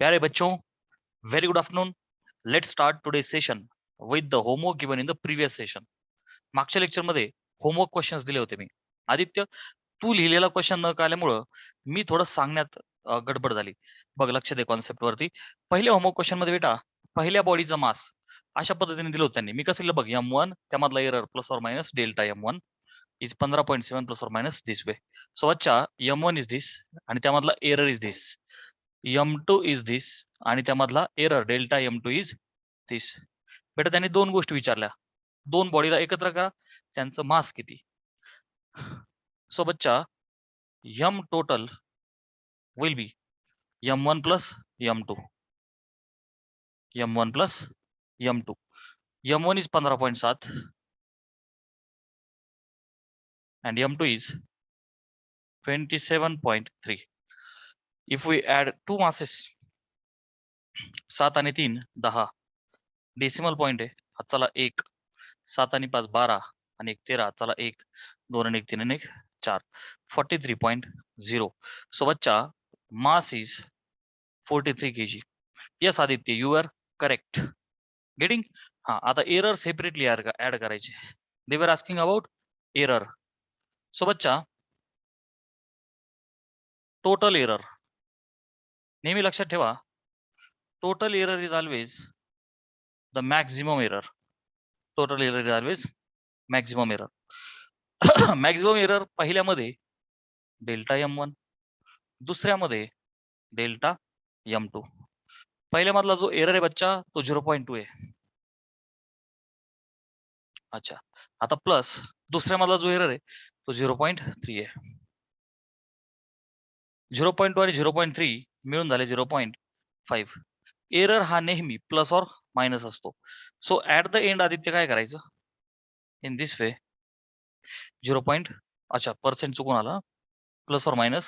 प्यारे बच्चों, very good afternoon. Let's start today's session with the homework given in the previous session. मागच्या lecture मध्ये homework questions दिले होते मी. आदित्य, तू लिहिलेला क्वेश्चन न कळल्यामुळं मी थोडं सांगण्यात गडबड झाली. बघ, लक्ष दे कॉन्सेप्ट वरती. पहिल्या होमवर्क क्वेश्चन मध्ये बेटा पहिल्या बॉडीचा मास अशा पद्धतीने दिलं होतं त्यांनी. मी कसं लिहिलं बघ, M1 त्यामधला error plus or minus delta M1 is 15.7 plus or minus this way. So अच्छा M1 इज दिस आणि त्यामधला error is this. M2 is this आणि त्यामधला एरर डेल्टा M2 इज दिस. बेटा त्यांनी दोन गोष्टी विचारल्या, दोन बॉडीला एकत्र करा, त्यांचं मास किती. सो बच्चा M total will be M1 plus M2. M1 plus M2. M1 is 15.7 and M2 is 27.3. If we add two masses 7 आणि 3 10, डेसिमल पॉइंट आहे हा, चला 1, 7 आणि 5 12 आणि 1 13, चला 1 2 आणि 1 3 आणि 1 4, 43.0. सो बच्चा mass is 43 kg. Yes Aditya, you are correct. Getting. हा, आता एरर सेपरेटली ऍड करायचे. They are asking about error. So बच्चा टोटल एरर नेहमी लक्षात ठेवा, total error is always the maximum error. Total error is always maximum error. Maximum error पहिल्यामध्ये delta M1, दुसऱ्यामध्ये delta M2. पहिल्यामधला जो एरर आहे बच्चा तो 0.2 आहे. अच्छा, आता प्लस दुसऱ्यामधला जो एरर आहे तो 0.3 आहे. 0.2 आणि 0.3 मिळून झाले 0.5. एरर हा नेहमी प्लस और मायनस असतो. So at the end Aditya काय करायचं, इन दिस वे 0. अच्छा, पर्सेंट चुकून आला, प्लस और मायनस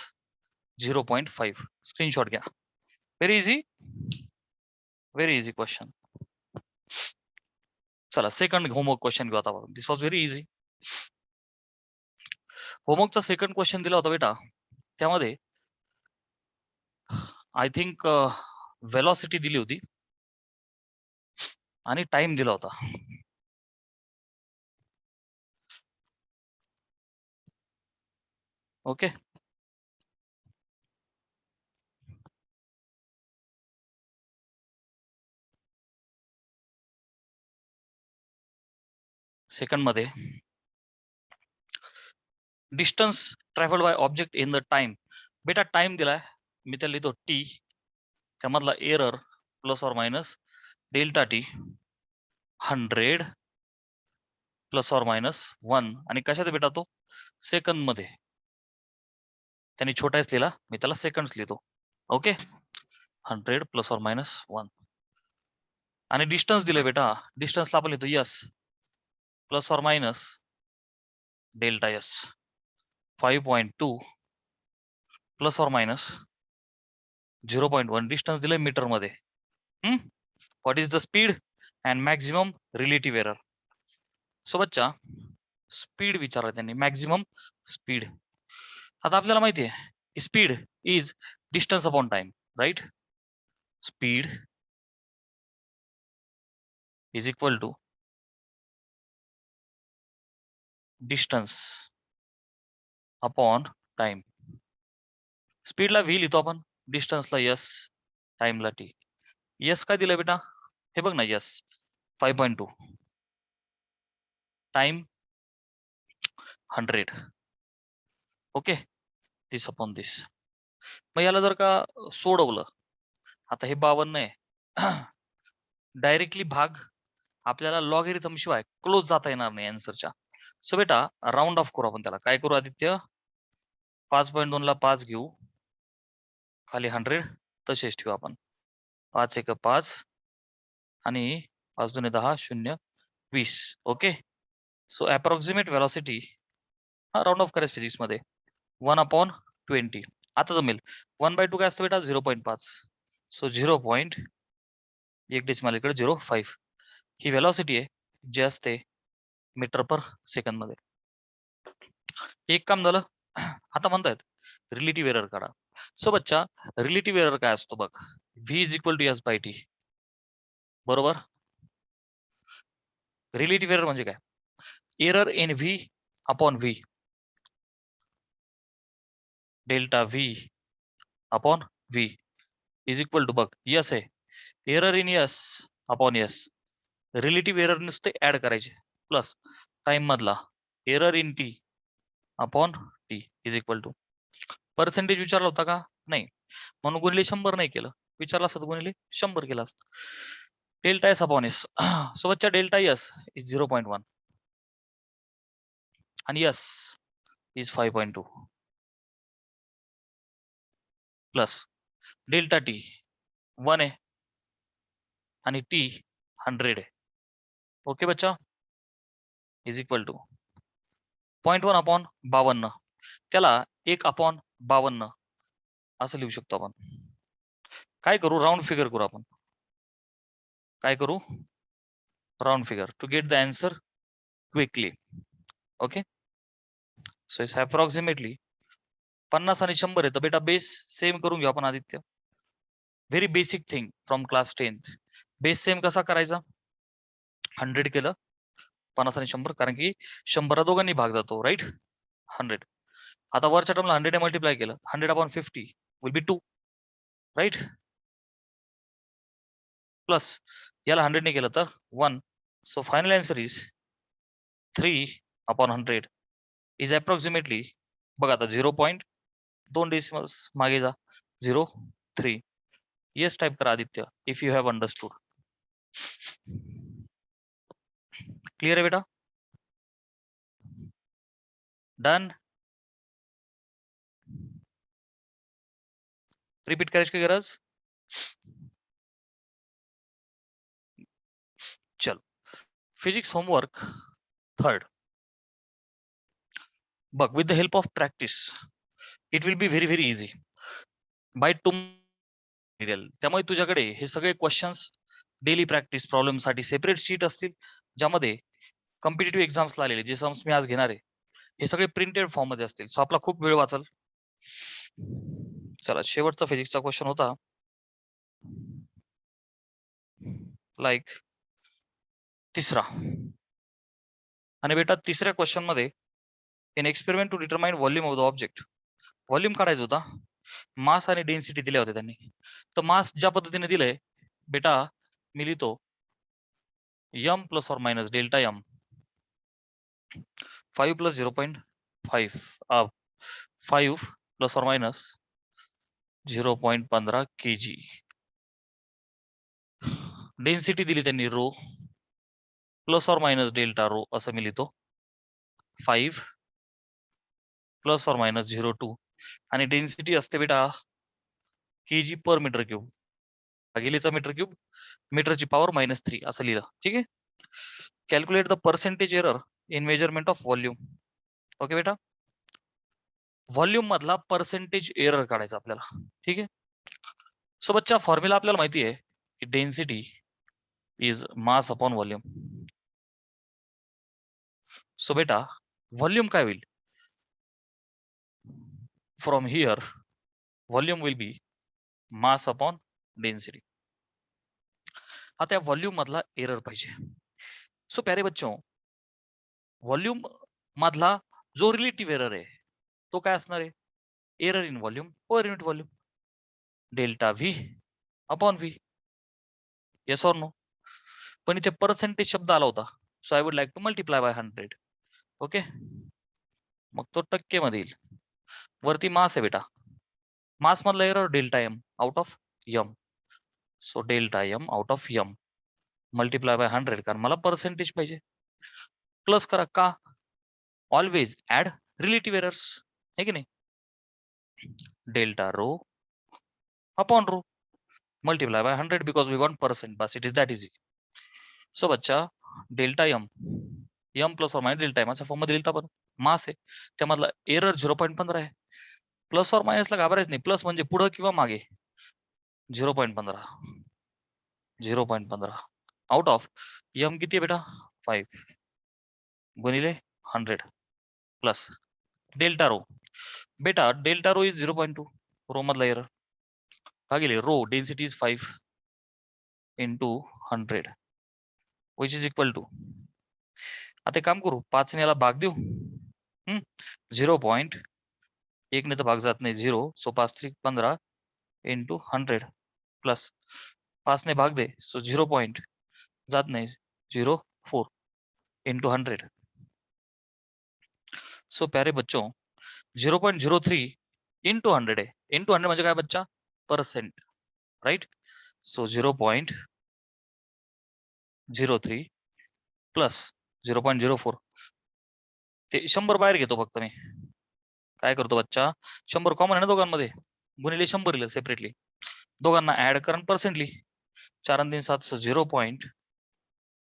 0.5. स्क्रीनशॉट घ्या. Very easy, very easy question. चला सेकंड होमवर्क क्वेश्चन घेऊ आता. This was very easy. होमवर्कचा सेकंड क्वेश्चन दिला होता बेटा, त्यामध्ये आय थिंक वेलॉसिटी दिली होती आणि टाइम दिला होता. ओके, सेकंड मध्ये distance travelled by object in the time. बेटा टाइम दिलाय, मी त्याला लिहितो T, त्यामधला एरर प्लस और मायनस डेल्टा T 100 प्लस और मायनस 1. आणि कशात बेटा तो सेकंड मध्ये, त्यांनी छोटाच लिहिला, मी त्याला सेकंड्स लिहितो. ओके, 100 प्लस और मायनस 1. आणि डिस्टन्स दिले बेटा, डिस्टन्सला आपण लिहितो यस प्लस और मायनस डेल्टा यस 5.2 प्लस और मायनस 0.1. डिस्टन्स दिले मीटर मध्ये. What is the speed and maximum relative error. So बच्चा स्पीड विचारला त्यांनी, मॅक्झिमम स्पीड. आता आपल्याला माहिती आहे की speed is distance upon time, right. Speed is equal to distance upon time. स्पीडला व्ही लिहितो आपण, डिस्टन्सला यस, टाइमला टी. यस काय दिलं बेटा, हे बघ ना, यस 5.2, टाइम 100. ओके, दिस अपॉन दिस. मग याला जर का सोडवलं, आता हे 52 आहे, डायरेक्टली भाग आपल्याला लॉगॅरिथम शिवाय क्लोज जाता येणार नाही आन्सरच्या. सो बेटा राऊंड ऑफ करू आपण त्याला. काय करू आदित्य, 5.2 ला 5 घेऊ, खाली 100 तसेच ठेवू आपण. 5 1 5 आणि 5 2 10 0 20. ओके, सो अप्रॉक्सिमेट व्हेलॉसिटी, हा राऊंड ऑफ करायचं फिजिक्स मध्ये 1/20. आता जमेल. 1/2 काय असतं बेटा, 0.5. सो 0.1 डेसिमल इकडे 0.5. ही व्हेलॉसिटी आहे जी असते मीटर पर सेकंद मध्ये. एक काम झालं. आता म्हणतायत रिलेटिव्ह एरर काढा. सो बच्चा रिलेटिव्ह एरर काय असतो बघ, V is equal to S by T. बरोबर. रिलेटिव्ह एरर म्हणजे काय? Error in V upon V, delta V upon V is equal to, बघ यस आहे, error in S upon S, relative error नुसते add करायचे, प्लस टाइम मधला error in T upon T is equal to, percentage विचारला होता का? नाही, म्हणून गुणिले 100 नाही केलं. विचारला असत गुणिले 100 केला असत. डेल्टा एस अपॉन एस, सोबतच्या डेल्टा एस इज 0.1 आणि S is 5.2 plus delta T 1 आहे आणि टी 100 आहे. ओके बच्चा, इज इक्वल टू 0.1 अपॉन 52, त्याला 1 अपॉन 52 असं लिहू शकतो आपण. काय करू, राऊंड फिगर करू आपण. काय करू, round figure to get the answer quickly. Okay, so it's approximately 50 आणि 100 आहे, तर बेटा बेस सेम करून घेऊ आपण Aditya. Very basic thing from class 10th. Base same कसा करायचा? 100 केलं, 50 आणि 100, कारण की 100 दोघांनी भाग जातो, राईट. 100. आता वरच्या टर्मला 100 ने मल्टिप्लाय केलं, 100 upon 50 will be 2, right. Plus याला 100 ने केलं तर 1, so final answer is 3 upon 100 is approximately, बघा आता 0.2 डेसिमल्स मागे जा, 0.3. येस टाइप करा Aditya, if you have understood. Clear आहे बेटा? डन. रिपीट करायची काही गरज? चल, फिजिक्स होमवर्क 3rd. बघ, with the help of practice it will be very very easy by two material. त्यामुळे तुझ्याकडे हे सगळे क्वेश्चन्स डेली प्रॅक्टिस प्रॉब्लेम साठी सेपरेट शीट असतील, ज्यामध्ये कॉम्पिटिटिव्ह एक्झाम्सला आलेले जे सम्स मी आज घेणार आहे हे सगळे प्रिंटेड फॉर्म मध्ये असतील. सो आपला खूप वेळ वाचल. चला, शेवटचा फिजिक्सचा क्वेश्चन होता लाईक तिसरा, आणि बेटा तिसऱ्या क्वेश्चन मध्ये in experiment to determine volume of the object, volume काढायचा होता, मास आणि डेन्सिटी दिल्या होत्या त्यांनी. तर मास ज्या पद्धतीने दिलंय बेटा, मी लिहितो m प्लस और minus delta m 5 plus 0.5 5 plus और मायनस 0.15 kg. डेन्सिटी दिली त्यांनी रो प्लस और मायनस डेल्टा रो, असं मी लिहितो 5 प्लस और मायनस 0.2, आणि डेन्सिटी असते बेटा kg पर मीटर क्यूब, भागिलेचा मीटर क्यूब, मीटरची पॉवर -3 असं लिहिलं. ठीक आहे. Calculate the percentage error in measurement of volume. Okay बेटा, व्हॉल्यूम मधला पर्सेंटेज एरर काढायचा आपल्याला. ठीक आहे. सो बच्चा, फॉर्म्युला आपल्याला माहिती आहे की density is mass upon volume. So बेटा व्हॉल्यूम काय होईल? From here volume will B mass upon density. आता या व्हॉल्यूम मधला एरर पाहिजे. सो प्यारे बच्चों, व्हॉल्यूम मधला जो रिलेटिव्ह एरर आहे तो काय असणार आहे? Error in volume per unit volume, delta V upon V. Yes or no? पण इथे पर्सेंटेज शब्द आला होता, so I would like to multiply by 100. Okay, मग तो टक्के मध्ये येईल. वरती मास आहे बेटा, मास मधला error delta M out of M, so delta M out of M multiply by 100, कारण मला पर्सेंटेज पाहिजे. प्लस करा, का? ऑलवेज ऍड रिलेटिव्ह एरर्स, है की नाही? Delta rho upon rho multiply by 100 because we want percent, बस it is that easy. So बच्चा, डेल्टा एम प्लस और मायनस डेल्टा एम अशा फॉर्म मध्ये लिहिता, पण मास आहे त्यामधला एरर 0.15 आहे. प्लस और मायनसला घाबरायच नाही, प्लस म्हणजे पुढं किंवा मागे. 0.15 आउट ऑफ एम किती आहे बेटा? 5 गुणिले 100 प्लस डेल्टा रो. बेटा डेल्टा रो इज 0.2, रो मधला एरर, भागिले row density is 5 into 100 which is equal to, आता एक काम करू 5 ने याला भाग देऊ 0.1 ने तर भाग जात नाही 0, सो 5 3 15 into 100 प्लस 5 ने भाग दे सो 0 पॉइंट जात नाही 0.4 into 100. सो प्यारे बच्चों 0.03 into 100 है, into 100 म्हणजे काय बच्चा परसेंट, राइट. सो 0.03 प्लस 0.04 ते 100 बाहेर घेतो फक्त मी. काय करतो बच्चा 100 कॉमन आहे ना दोघांमध्ये, गुणिले 100 लिहिलं सेपरेटली, दोघांना ऍड करा परसेंट लिही. 4 आणि 3 7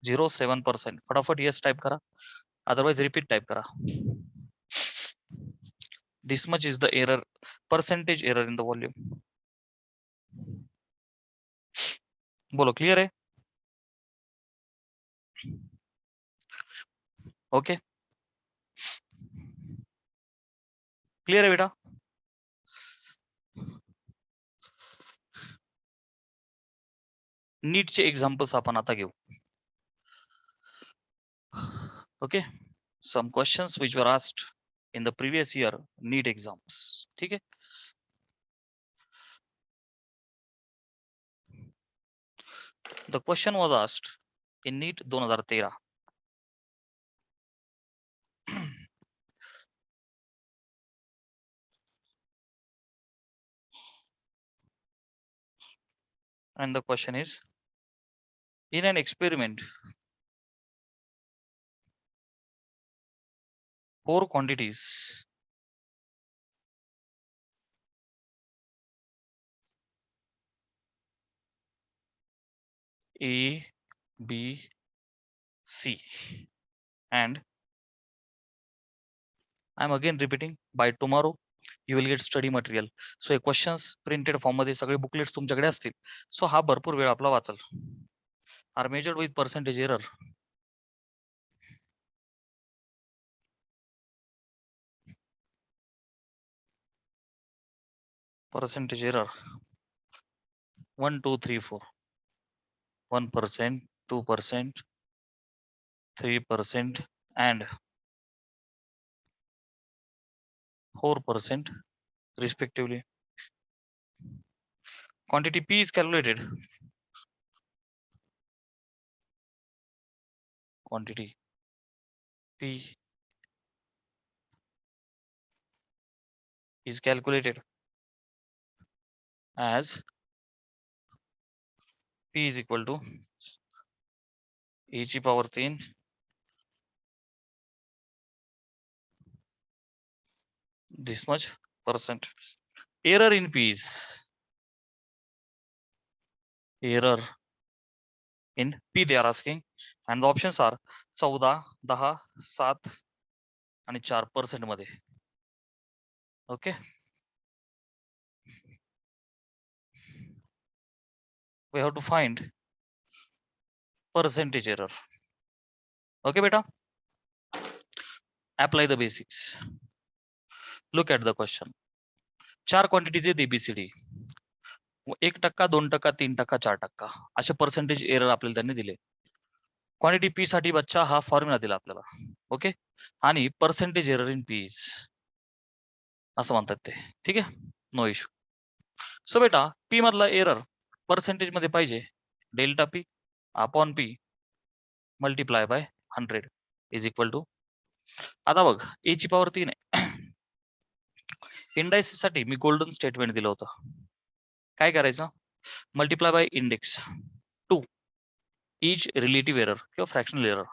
0.07%. फटाफट येस टाइप करा, अदरवाइज रिपीट टाइप करा. This much is the error, percentage error in the volume. बोलो क्लियर है? ओके क्लियर है बेटा? नीटचे एक्झाम्पल्स आपण आता घेऊ. Okay, some questions which were asked in the previous year NEET exams. ठीक है. The question was asked in NEET 2013. And the question is, in an experiment 4 quantities A, B, C, and I'm again repeating, by tomorrow you will get study material. So हे questions printed form मध्ये सगळे booklets तुमच्याकडे असतील. So हा भरपूर वेळ आपला वाचल. Are measured with percentage error. Percentage error 1 2 3 4, 1%, 2%, 3% and 4% respectively. Quantity P is calculated. Quantity P is calculated as P is equal to e ची power 3 this much percent. Error in P is error in P they are asking, and the options are 14, 10, 7 आणि 4% मध्ये. Okay, we have to find percentage error. Okay beta, apply the basics. Look at the question. 4 quantities आहेत ABCD. 1%, 2%, 3%, 4% असे percentage error आपल्याला त्यांनी दिले. Quantity P साठी बच्चा हा फॉर्म्युला दिला आपल्याला. ओके, आणि पर्सेंटेज एरर इन पीज असं म्हणतात ते. ठीक आहे, नो इश्यू. सो बेटा पी मधला एरर पर्सेंटेज मध्ये पाहिजे, delta P upon P multiply by 100 is equal to. आता बघ ए ची पॉवर 3 आहे. इंडायसिस साठी मी गोल्डन स्टेटमेंट दिलं होतं. काय करायचं, multiply by index 2 each relative error किंवा fractional error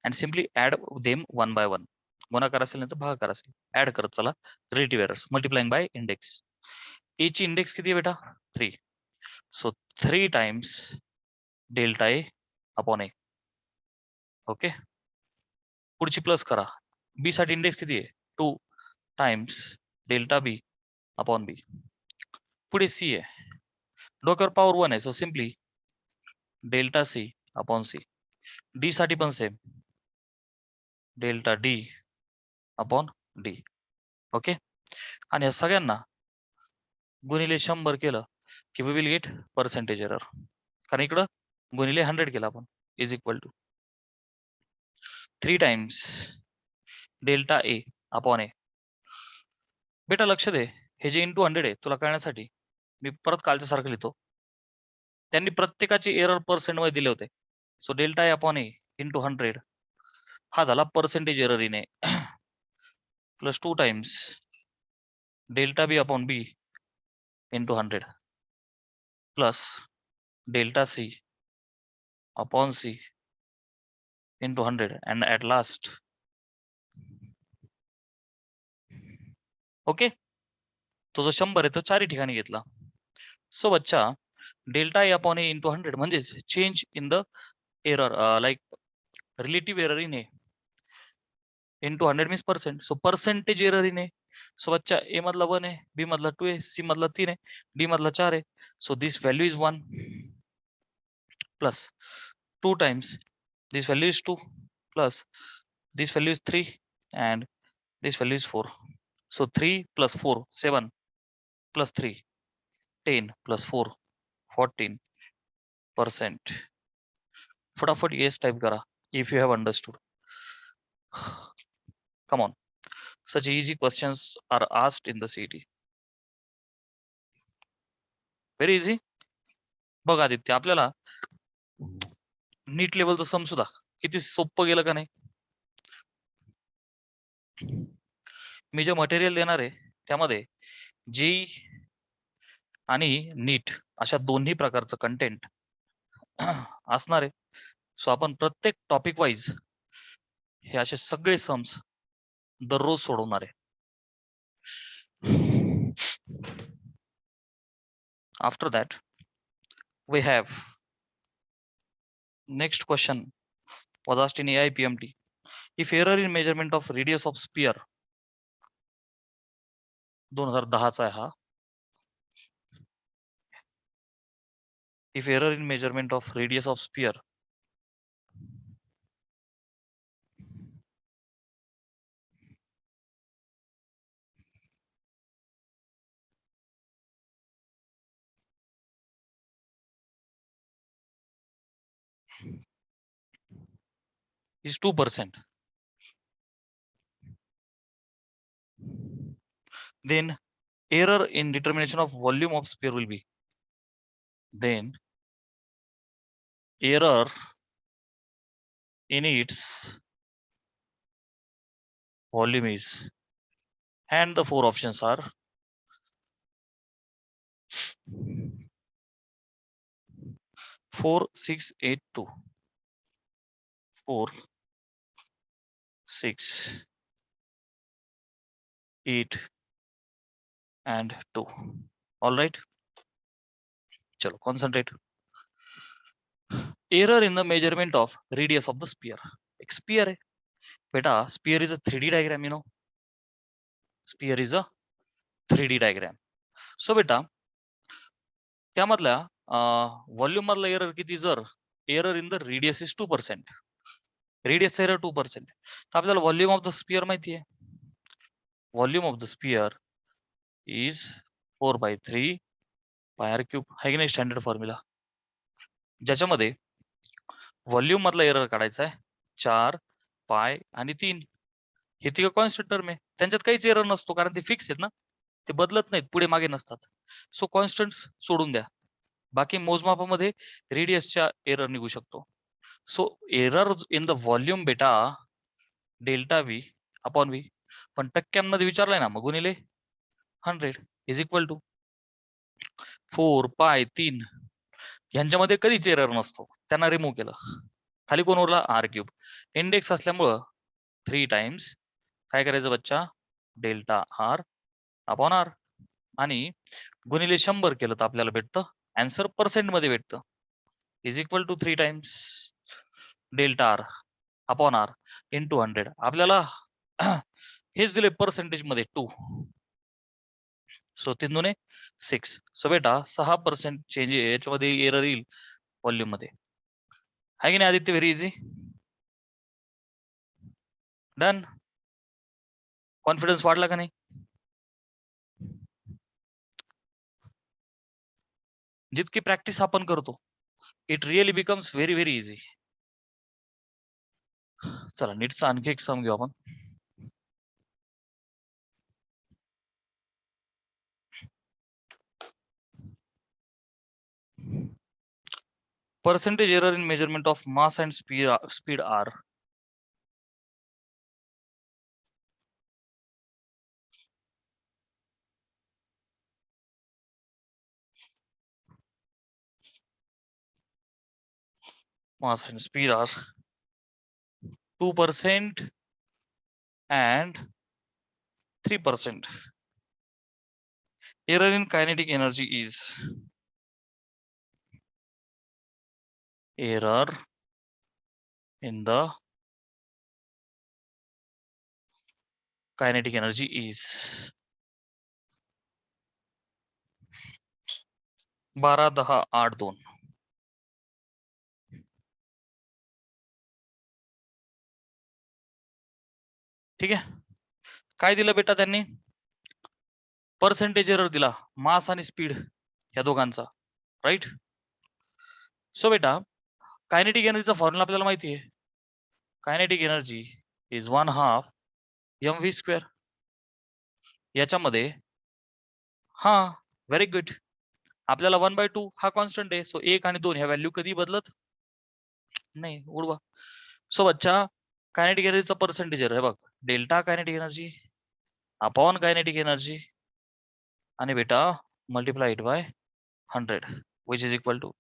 and simply add them 1 by 1. गुणाकार असेल नाही तर भागाकार असेल, ऍड करत चला relative errors multiplying by index. A ची इंडेक्स किती आहे बेटा 3, so 3 times delta A upon A. Okay, पुढची प्लस करा. बी साठी इंडेक्स किती आहे 2 times delta B upon B. पुढे सी आहे, डोक्यावर पॉवर 1 आहे, so simply delta C upon C. D साठी पण same, delta D upon D. Okay, आणि या सगळ्यांना गुणिले 100 केलं की we will gate percentage error, कारण इकडं गुणिले 100 केला आपण, is equal to 3 times delta A upon A. बेटा लक्ष दे, हे जे इंटू 100 आहे तुला कळण्यासाठी मी परत कालच्या सारखं लिहितो. त्यांनी प्रत्येकाचे एरर पर्सेंट मध्ये दिले होते. So delta A upon A into 100 हा झाला percentage error in A plus 2 times delta B upon B into 100 plus delta C upon C into 100 and at last. Okay, तो जो 100 आहे तो चारही ठिकाणी घेतला. सो बच्चा delta A upon A into 100 म्हणजेच change in the error, like relative error in A into 100 means percent. So percentage error in A. So बच्चा ए मधला 1 आहे, बी मधला 2 आहे, सी मधला 3 आहे, डी मधला 4 आहे. So this value is 1 plus 2 times this value is 2 plus this value is 3 and this value is 4. So 3 plus 4 7 plus 3 10 plus 4 14%. फटाफट yes type करा if you have understood. Come on, such easy questions are asked in the CET. Very easy. बघ आदित्य, आपल्याला नीट लेवलचं सम सुद्धा किती सोपं गेलं का नाही. मी जे मटेरियल देणार आहे त्यामध्ये जी आणि नीट अशा दोन्ही प्रकारचं कंटेंट असणार आहे. सो आपण प्रत्येक टॉपिक वाईज हे असे सगळे सम्स दररोज सोडवणार आहे. After that we have next question was asked in AI PMT. If error in measurement of radius of sphere 2010 चा आहे हा. If error in measurement of radius of sphere is 2%, then error in determination of volume of sphere will be, then error in its volume is, and the four options are 4 6 8 2, 4 6 8 and 2. All right, chalo concentrate. Error in the measurement of radius of the sphere. एक sphere है बेटा, sphere is a 3D diagram, you know. Sphere is a 3D diagram. So बेटा त्यामधल्या volume मधला error किती, जर error in the radius is 2%, radius error 2%, तर आपल्याला व्हॉल्यूम ऑफ द स्पियर माहिती आहे. Volume of the sphere is 4/3 pi cube, आहे की नाही स्टँडर्ड फॉर्म्युला, ज्याच्यामध्ये व्हॉल्यूम मधला एरर काढायचा आहे 4 पाय आणि 3. हे तिघ कॉन्स्टंट टर्म आहे, त्यांच्यात काहीच एरर नसतो कारण ते फिक्स आहेत ना, ते बदलत नाहीत, पुढे मागे नसतात. सो कॉन्स्टंट सोडून द्या, बाकी मोजमापामध्ये रेडियसच्या एरर निघू शकतो. So error in the volume बेटा डेल्टा व्ही अपॉन व्ही, पण टक्क्यांमध्ये विचारलाय ना, मग गुणिले 100 इज इक्वल टू 4 पाय 3. यांच्यामध्ये कधीच एरर नसतो, त्यांना रिमूव्ह केलं, खाली कोण उरला आर क्यूब. इंडेक्स असल्यामुळं 3 टाइम्स काय करायचं बच्चा, डेल्टा आर अपॉन आर, आणि गुणिले 100 केलं तर आपल्याला भेटतं आन्सर पर्सेंट मध्ये भेटतं, is equal to 3 times delta R upon R into 100. आपल्याला हेच दिले पर्सेंटेज मध्ये 2, सो 3 दुने 6. सो बेटा 6% चेंज याच्यामध्ये एरर येईल व्हॉल्यूम मध्ये, आहे की नाही Aditya. Very easy, done. Confidence वाढला का नाही. जितकी प्रॅक्टिस आपण करतो it really becomes very very easy. चला नीटचा आणखी एक सम घेऊ आपण. Percentage error in measurement of mass and speed are mass and speed are 2% and 3%. Error in kinetic energy is error in the kinetic energy is 12, 10, 8, 2. ठीक आहे. काय दिलं बेटा त्यांनी? पर्सेंटेज एरर दिला मास आणि स्पीड या दोघांचा, राईट. सो बेटा कायनेटिक एनर्जीचा फॉर्म्युला आपल्याला माहिती आहे. Kinetic energy is 1/2 mv². याच्यामध्ये हा व्हेरी गुड. आपल्याला 1/2 हा कॉन्स्टंट आहे. सो 1 आणि 2 ह्या व्हॅल्यू कधी बदलत नाही. उडवा. सो बच्चा कायनेटिक एनर्जीचा पर्सेंटेज आहे बघ, delta kinetic energy upon kinetic energy आणि बेटा multiplied by 100 which is equal to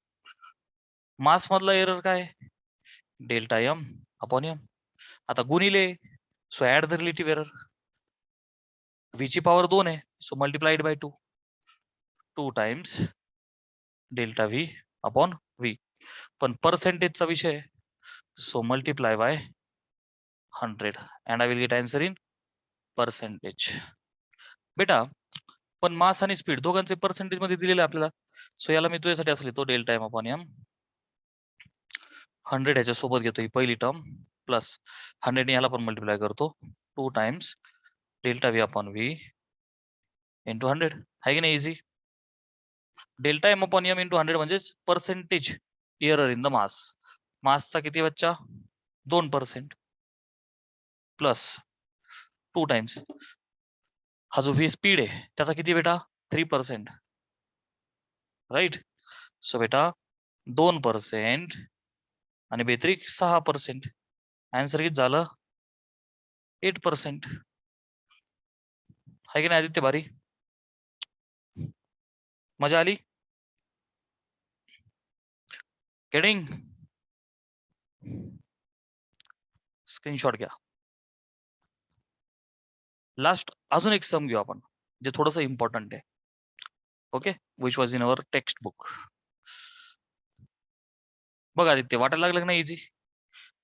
mass मधला एरर काय, डेल्टा एम अपॉन एम. आता गुणिले, so add the relative error. v ची पॉवर 2 आहे, so multiplied by 2 times delta v upon v. पण पर्सेंटेजचा विषय, so multiply by 100 and I will get answer in percentage. बेटा पण मास आणि स्पीड दोघांचे पर्सेंटेज मध्ये दिलेले आपल्याला. सो याला मी तुझ्यासाठी असले तो डेल्टा एम अपॉन एम 100 ह्याच्या सोबत घेतो ही पहिली टर्म प्लस 100 याला पण मल्टिप्लाय करतो 2 times delta V upon V into 100. आहे की नाही easy. Delta M upon M into 100 म्हणजेच percentage error in the mass. मासचा किती बच्चा 2% प्लस 2 टाइम्स हा जो व्ही स्पीड आहे त्याचा किती बेटा 3%, राईट. सो बेटा 2% आणि बेत्रिक 6%. आन्सर किती झालं 8%. आहे की नाही आदित्य भारी. मजा आली. गेटिंग. स्क्रीनशॉट घ्या. लास्ट अजून एक सम घेऊ आपण जे थोडस इम्पॉर्टंट आहे. Okay, which was in our text book. बघा आदित्य वाटायला लागलं नाही इझी.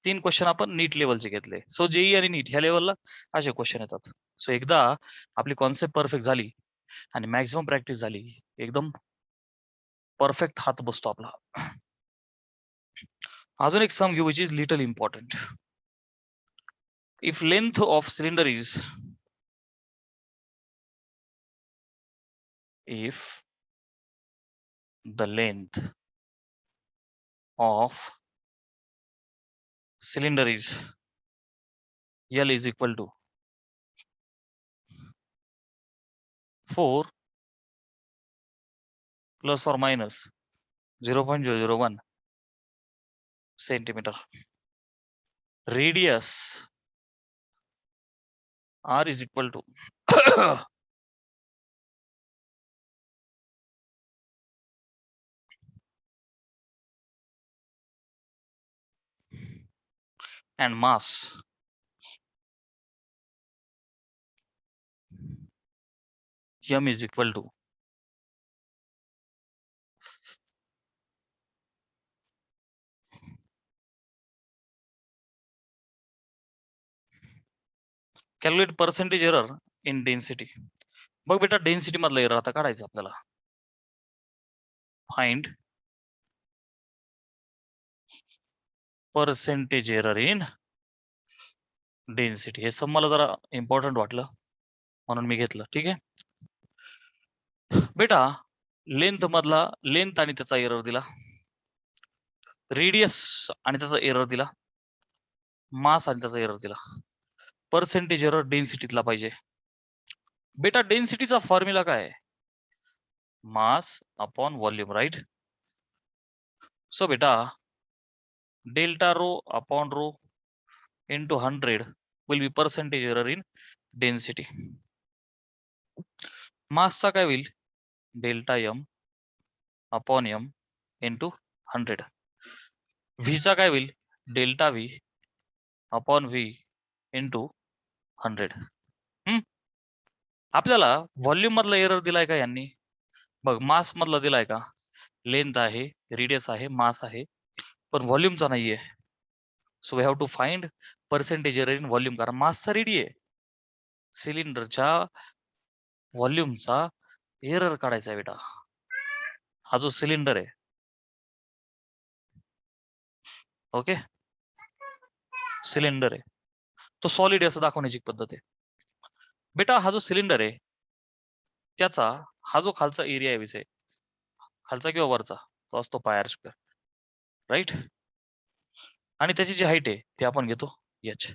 3 क्वेश्चन आपण नीट लेवलचे घेतले. सो जेई आणि नीट ह्या लेवलला असे क्वेश्चन येतात. सो एकदा आपली कॉन्सेप्ट परफेक्ट झाली आणि मॅक्झिमम प्रॅक्टिस झाली एकदम परफेक्ट हात बसतो आपला. अजून एक सम घेऊ which is little important. If length of cylinder is if the length of cylinder is L is equal to 4 plus or minus 0.001 centimeter. Radius R is equal to and mass M is equal to calculate percentage error in density. बघ बेटा density मधला error आता काढायचा आपल्याला. Find percentage error in density. हे सब मला जरा important वाटलं म्हणून मी घेतलं. ठीक आहे बेटा लेंथ मधला लेंथ आणि त्याचा एरर दिला, रेडियस आणि त्याचा एरर दिला, मास आणि त्याचा एरर दिला, पर्सेंटेज एरर डेन्सिटीतला पाहिजे. बेटा डेन्सिटीचा फॉर्म्युला काय आहे? Mass upon volume, right? So बेटा delta rho upon rho into 100 will be percentage error in density. मासचा काय होईल? Delta m upon m into 100. v चा काय होईल? Delta v upon v into 100. आपल्याला व्हॉल्यूम मधला एरर दिलाय का यांनी? बघ, मास मधला दिलाय का? लेंथ आहे, रेडियस आहे, मास आहे, पण व्हॉल्यूमचा नाहीये. So we have to find percentage error in volume, कारण मासचा रेडी आहे. सिलेंडरच्या व्हॉल्यूमचा एरर काढायचा आहे बेटा. हा जो सिलेंडर आहे, ओके, सिलेंडर आहे, तो सॉलिड आहे असं दाखवण्याची पद्धत आहे. बेटा हा जो सिलेंडर आहे त्याचा हा जो खालचा एरिया आहे विषय, खालचा किंवा वरचा, तो असतो पाय आर स्क्वेअर, राईट? आणि त्याची जी हाईट आहे ती आपण घेतो h.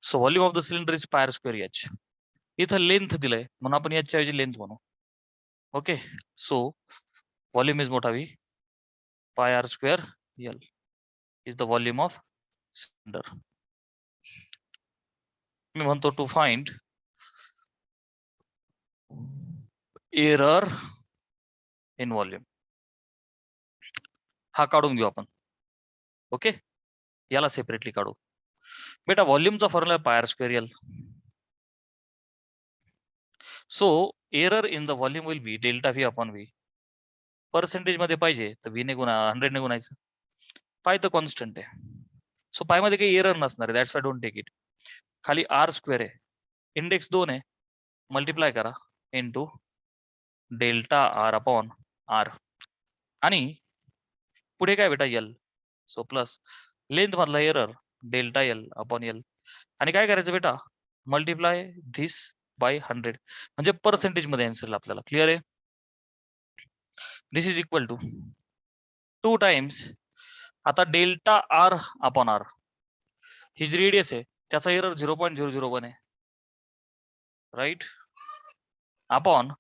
So volume of the cylinder is pi r square h. इथं लेंथ दिलंय म्हणून आपण h च्या ऐवजी लेंथ म्हणू. ओके, सो व्हॉल्यूम इज मोठा V, pi r square L is the volume of cylinder. मी म्हणतो to find error in volume. हा काढून घेऊ आपण, ओके, याला सेपरेटली काढू. बेटा व्हॉल्यूमचा formula pi r square L. So error in the volume will be delta V upon V. Percentage मध्ये पाहिजे तर V ने 100 ने गुणायचं. पाय तर कॉन्स्टंट आहे, सो पाय मध्ये काही एरर नसणार आहे, that's why don't take it. खाली आर स्क्वेअर आहे, इंडेक्स 2 आहे, मल्टिप्लाय करा into delta R upon R, आणि पुढे काय बेटा L. सो प्लस लेंथ मधला error delta L upon L, आणि काय करायचं बेटा? मल्टिप्लाय धिस बाय 100, म्हणजे पर्सेंटेज मध्ये आन्सर आपल्याला क्लिअर आहे. दिस इज इक्वल टू 2 टाइम्स, आता डेल्टा आर अपॉन आर, ही जी रेडियस आहे त्याचा एरर 0.001 आहे, राईट? अपॉन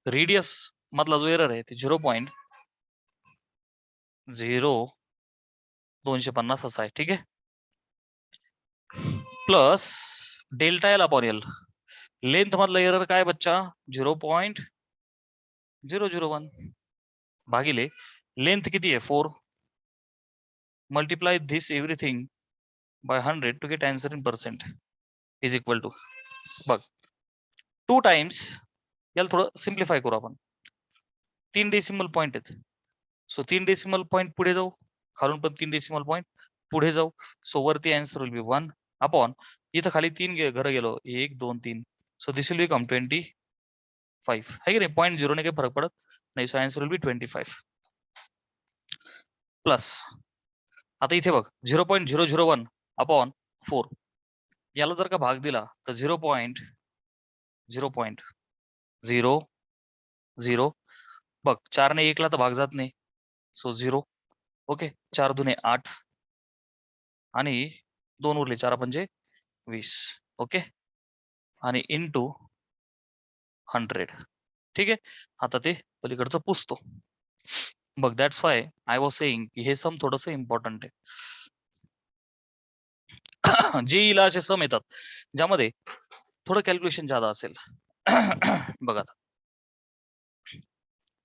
रेडियस मधला जो एरर आहे ते 0.0250 असा आहे, ठीक आहे? Plus delta L upon L, length मधला एरर काय बच्चा? 0.001 भागिले लेंथ किती आहे? 4. Multiply this everything by 100 to get answer in percent is equal to, बघ 2 टाइम्स, याला थोडं सिम्प्लिफाय करू आपण. 3 डेसिमल पॉइंट आहेत, सो 3 डेसिमल पॉइंट पुढे जाऊ, खालून पण 3 डेसिमल पॉइंट पुढे जाऊ, सो वरती आन्सर विल बी 1 अपॉन, इथं खाली 3 घरं गेलो, 1 2 3, सो दिस विल बिकम 25, है की नाही? 0.0 ने काही फरक पडत नाही, so answer will be 25 plus, आता इथे बघ 0.001 अपॉन 4, याला जर का भाग दिला तर 0.0.0 बघ, 4 ने 1 ला तर भाग जात नाही, सो 0. ओके, 4 दुने 8 आणि 2 उरले, 4 पंचे 20, ओके, आणि इनटू 100, ठीक आहे? आता ते पलीकडचं पुसतो. बघ, that's why I was saying की हे सम थोडंसं इम्पॉर्टंट आहे. जेईला असे सम येतात ज्यामध्ये थोडं कॅल्क्युलेशन ज्यादा असेल. बघा,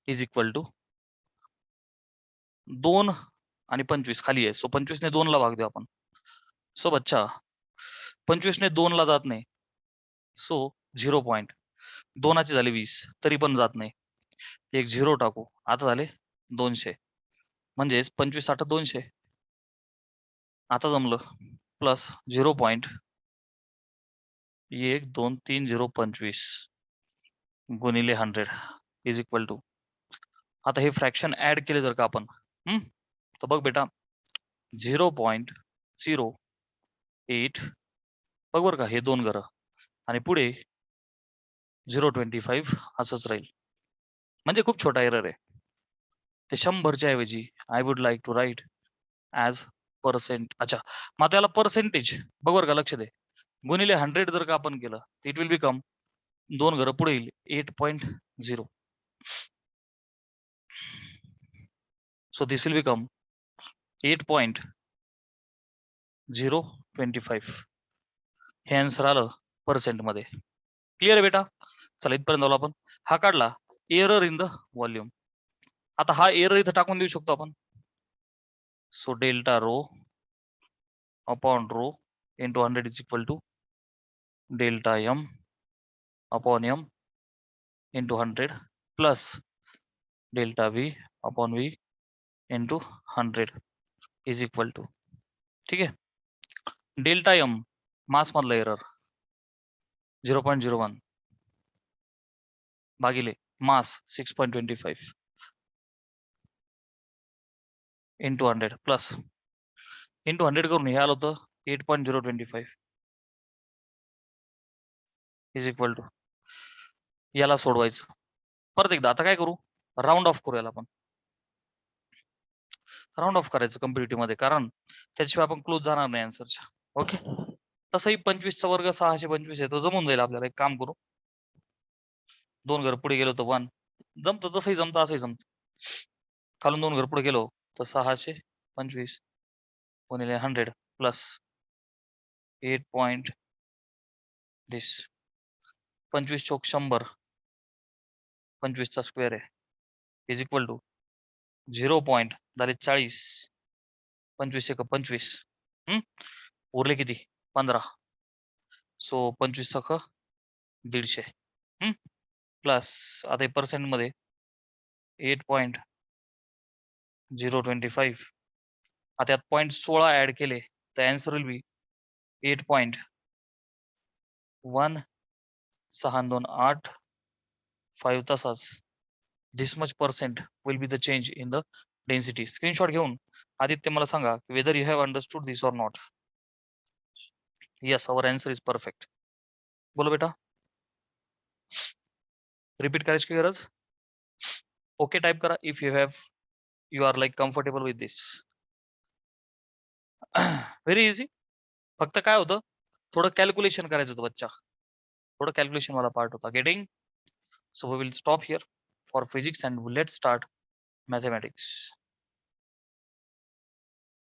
इज इक्वल टू 2 आणि 25 खाली आहे, सो 25 ने 2 ला भाग देऊ आपण. सो बच्चा 25 ने 2 ला जात नाही, सो 0 पॉइंट, 2ची झाली 20 तरी पण जात नाही, एक 0 टाकू, आता झाले 200, म्हणजेच 25 8 200, आता जमलं. प्लस 0 पॉइंट 1 2 3 0 25 गुणिले 100 इज इक्वल टू, आता हे फ्रॅक्शन ऍड केले जर का आपण, तर बघ बेटा 0.08 बघ बर का, हे 2 घरं आणि पुढे 0.25 असंच राहील, म्हणजे खूप छोटा एरर आहे. ते 100च्या ऐवजी I would like to write as percent. अच्छा, मग त्याला पर्सेंटेज बघ बरं का, लक्ष दे. गुणिले 100 जर का आपण केलं तर इट विल बिकम 2 घरं पुढे येईल 8.0. So this will become 8.025. हे आन्सर आलं पर्सेंट मध्ये. क्लिअर आहे बेटा? चला इथपर्यंत आलो आपण. हा काढला एरर इन द व्हॉल्यूम. आता हा एरर इथं टाकून देऊ शकतो आपण. So delta rho upon rho into 100 is equal to delta M upon M into 100 plus delta V upon V into 100 is equal to. ठीक आहे. डेल्टा एम मास मधला एरर 0.01 भागिले मास 6.25 इंटू 100 प्लस इंटू 100 करून हे आलं होतं 8.025 इज इक्वल टू. याला सोडवायचं परत एकदा. आता काय करू, राऊंड ऑफ करू याला आपण. राऊंड ऑफ करायचं कम्पिटिटिव्ह मध्ये, कारण त्याशिवाय आपण क्लोज जाणार नाही आन्सरच्या. ओके. तसंही 25चा वर्ग 625 आहे, तो जमून जाईल आपल्याला. एक काम करू, 2 घर पुढे गेलो तर 1 जमतं, तसंही जमतं, असंही जमतं. खालून 2 घर पुढे गेलो तर 625 गुणिले 100 प्लस 8 पॉइंट दिस 25 चौक 100 25चा स्क्वेअर आहे इज इक्वल टू 0 पॉइंट झाले 40 25 एक 25 उरले किती 15. सो 25 सख 150 प्लस आता पर्सेंट मध्ये 8.025. आता यात 0.16 ऍड केले तर आन्सर विल बी 8.1628 तसाच this much percent will be the change in the density. Screenshot घेऊन आदित्य मला सांगा whether you have understood this or not. Yes, our answer is perfect. बोलो बेटा, रिपीट करायची की गरज? ओके टाइप करा if you are like comfortable with this. Very easy. फक्त काय होतं, थोडं कॅल्क्युलेशन करायचं होतं बच्चा, थोडं कॅल्क्युलेशन वाला पार्ट होता. Getting? So we will stop here for physics and let's start mathematics.